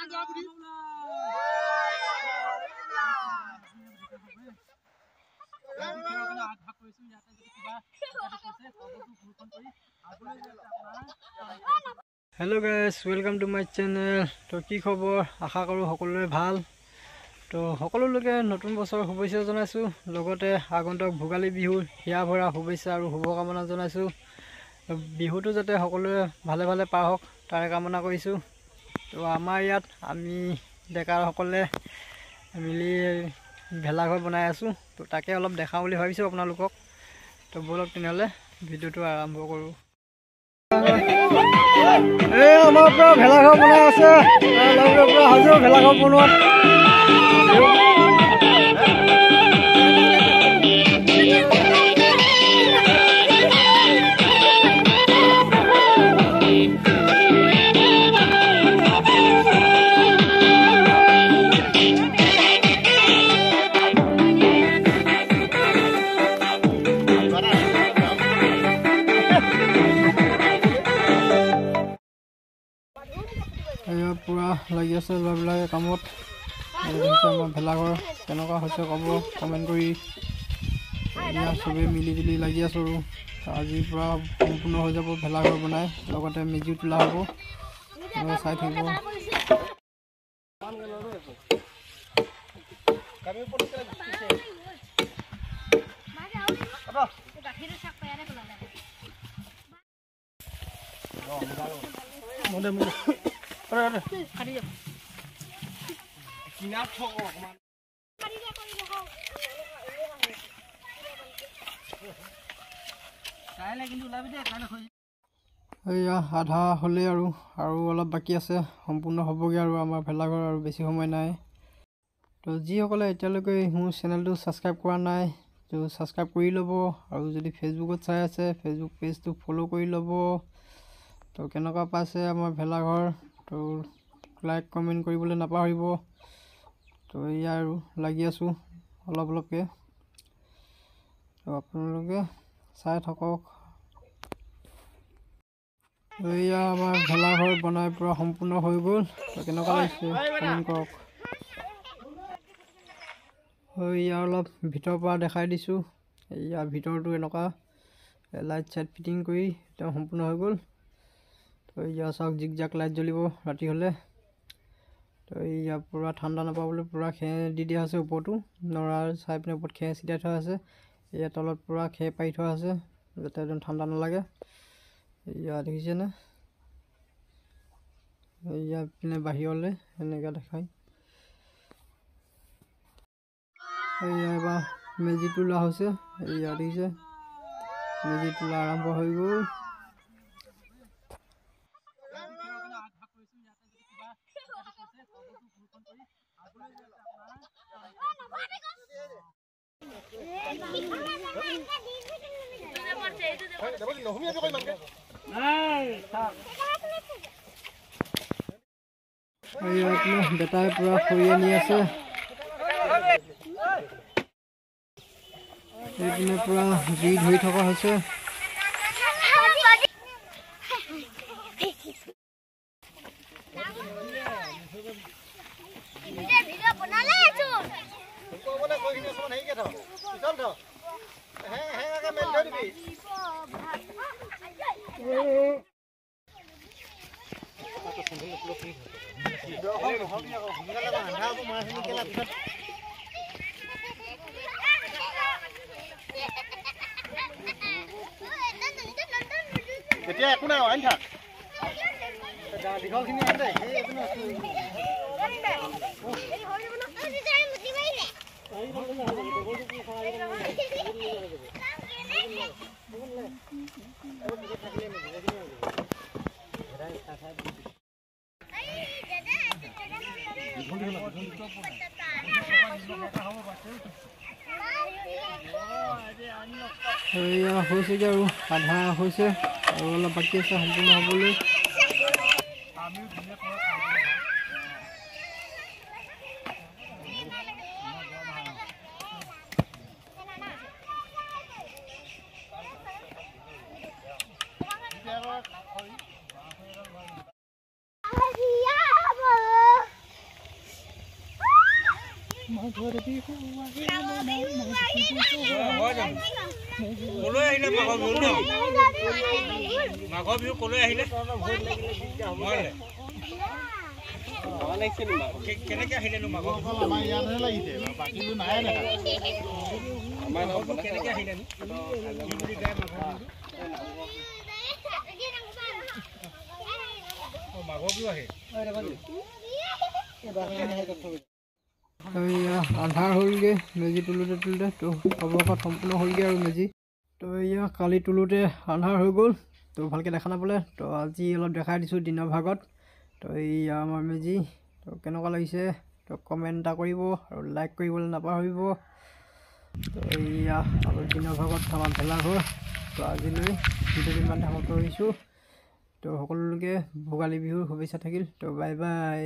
Hello guys, welcome to my channel. तो की खबर, आशा करूँ सकलोरे ভাল। तो সকলোকে নতুন বছৰ শুভেচ্ছা জনাইছোঁ। লগতে আগন্তুক ভোগালী বিহুৰ হিয়া ভৰা শুভেচ্ছা আৰু শুভকামনা জনাইছোঁ। বিহুটো যাতে সকলোৱে ভালে ভালে পাৰ হওক তাৰে কামনা কৰিছোঁ। তো আমাৰ ইয়াত আমি ডেকাসকলে মিলি ভেলাঘৰ বনাই আছোঁ। তো তাকে অলপ দেখাওঁ বুলি ভাবিছোঁ আপোনালোকক। তো বলক তেনেহ'লে ভিডিঅ'টো আৰম্ভ কৰোঁ। আমাৰ পৰা ভেলাঘৰ বনাই আছে, পৰা হাজো ভেলাঘৰ বনোৱাত। পুৰা লাগি আছে ল'ৰাবিলাকে কামত। আমাৰ ভেলাঘৰ কেনেকুৱা হৈছে ক'ব কমেণ্ট কৰি। চবেই মিলি জুলি লাগি আছোঁ আৰু আজিৰ পৰা সম্পূৰ্ণ হৈ যাব ভেলাঘৰ বনাই। লগতে মেজিও তোলা হ'ব, চাই থাকিব। এয়া আধা হ'লেই আৰু অলপ বাকী আছে, সম্পূৰ্ণ হ'বগৈ আৰু আমাৰ ভেলাঘৰ, আৰু বেছি সময় নাই। তো যিসকলে এতিয়ালৈকে মোৰ চেনেলটো ছাবস্ক্ৰাইব কৰা নাই তো ছাবস্ক্ৰাইব কৰি ল'ব, আৰু যদি ফেচবুকত চাই আছে ফেচবুক পেজটো ফ'ল' কৰি ল'ব। তো কেনেকুৱা পাইছে আমাৰ ভেলাঘৰ, তো লাইক কমেণ্ট কৰিবলৈ নাপাহৰিব। তো এয়া আৰু লাগি আছোঁ অলপকৈ, তো আপোনালোকে চাই থাকক। এয়া আমাৰ ভেলাঘৰ বনাই পূৰা সম্পূৰ্ণ হৈ গ'ল। তো কেনেকুৱা লাগিছে কমেণ্ট কৰক। এয়া অলপ ভিতৰৰ পৰা দেখাই দিছোঁ। এয়া ভিতৰটো এনেকুৱা লাইট চাইট ফিটিং কৰি একদম সম্পূৰ্ণ হৈ গ'ল। তো এয়া চাওক, জিক জাক লাইট জ্বলিব ৰাতি হ'লে। তো এয়া পূৰা ঠাণ্ডা নাপাবলৈ পূৰা খেৰ দি দিয়া আছে ওপৰতো, নৰা চাই পিনে ওপৰত খেৰ ছিটাই থোৱা আছে। এয়া তলত পূৰা খেৰ পাৰি থোৱা আছে যাতে একদম ঠাণ্ডা নালাগে। এয়া দেখিছেনে, এয়া পিনে বাহিৰলৈ এনেকৈ দেখায়। এয়া এবাৰ মেজি তোলা হৈছে, এয়া দেখিছে মেজি তোলা আৰম্ভ হৈ গ'ল। বেটাই পুৰা খৰি আনি আছে, এইপিনে পুৰা জুই ধৰি থকা হৈছে। এতিয়া একো নাই, আনি থাক দীঘলখিনি আছে। এয়া হৈছেগৈ আৰু আধা হৈছে, আৰু অলপ বাকী আছে সম্পূৰ্ণ হ'বলৈ। কেনেকে আহিলেনো মাঘৰ বিহু আমাৰ ইয়াতহে লাগিছে বাকীটো নাই দেখা আমাৰ কেনেকে আহিলেনো কি বুলি গায় মাঘৰ বিহু আহে আন্ধাৰ হ'লগৈ মেজি তোলোতে তো অৱকাশ সম্পূৰ্ণ হ'লগৈ আৰু মেজি তো এয়া কালি তোলোতে আন্ধাৰ হৈ গ'ল তো ভালকৈ দেখা নাপালে তো আজি অলপ দেখাই দিছোঁ দিনৰ ভাগত তো এয়া আমাৰ মেজি তো কেনেকুৱা লাগিছে তো কমেণ্ট এটা কৰিব আৰু লাইক কৰিবলৈ নাপাহৰিব তো এয়া আৰু দিনৰ ভাগত আমাৰ ভেলাঘৰ তো আজিলৈ ভিডিঅ'টো ইমান সমাপ্ত কৰিছোঁ তো সকলোকে ভোগালী বিহুৰ শুভেচ্ছা থাকিল তো বাই বাই।